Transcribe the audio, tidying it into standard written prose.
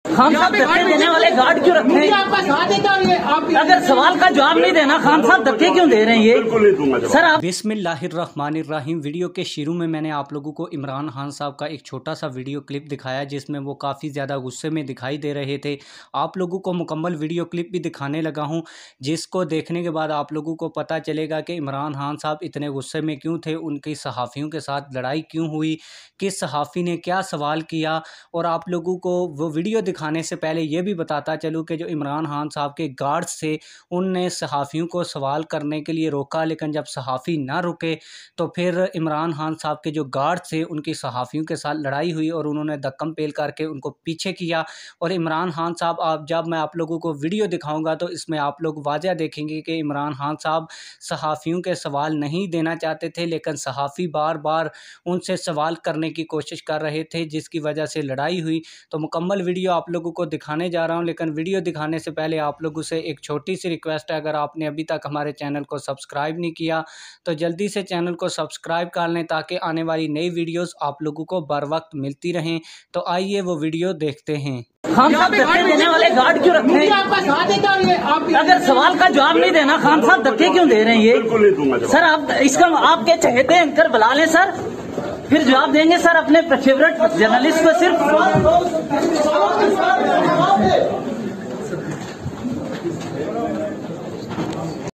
खान साहब धक्के देने वाले गार्ड क्यों रखे हैं? अगर सवाल का जवाब नहीं देना, खान साहब धक्के क्यों दे रहे हैं ये? सर आप बिस्मिल्लाहिर्रहमानिर्रहीम। वीडियो के शुरू में मैंने आप लोगों को इमरान खान साहब का एक छोटा सा वीडियो क्लिप दिखाया जिसमें वो काफ़ी ज़्यादा गुस्से में दिखाई दे रहे थे। आप लोगों को मुकम्मल वीडियो क्लिप भी दिखाने लगा हूं, जिसको देखने के बाद आप लोगों को पता चलेगा कि इमरान खान साहब इतने गुस्से में क्यों थे, उनकी सहाफ़ियों के साथ लड़ाई क्यों हुई, किस सहाफ़ी ने क्या सवाल किया। और आप लोगों को वो वीडियो दिखाने से पहले ये भी बताता चलूँ कि जो इमरान खान साहब के गार्ड्स थे उनने सहाफ़ियों को सवाल करने के लिए रोका, लेकिन जब सहाफ़ी ना रुके तो फिर इमरान खान साहब के जो गार्ड्स थे उनकी सहाफ़ियों के साथ लड़ाई हुई और उन्होंने धक्कम पेल करके उनको पीछे किया। और इमरान खान साहब, आप जब मैं आप लोगों को वीडियो दिखाऊंगा तो इसमें आप लोग वाज़ह देखेंगे कि इमरान खान साहब सहाफ़ियों के सवाल नहीं देना चाहते थे, लेकिन सहाफ़ी बार बार उनसे सवाल करने की कोशिश कर रहे थे, जिसकी वजह से लड़ाई हुई। तो मुकम्मल वीडियो आप लोगों को दिखाने जा रहा हूं, लेकिन वीडियो दिखाने से पहले आप लोगों से एक छोटी सी रिक्वेस्ट है, अगर आपने अभी तक हमारे चैनल को सब्सक्राइब नहीं किया तो जल्दी से चैनल को सब्सक्राइब कर लें ताकि आने वाली नई वीडियोस आप लोगों को बर वक्त मिलती रहें। तो आइए वो वीडियो देखते हैं। खान साहब धक्के देने वाले गार्ड क्यों रखे हैं? अगर सवाल का जवाब नहीं देना, खान साहब धक्के क्यों दे रहे हैं ये? सर आप इसका आपके चहेते एंकर बुला लें सर, फिर जवाब देंगे सर अपने फेवरेट जर्नलिस्ट को। सिर्फ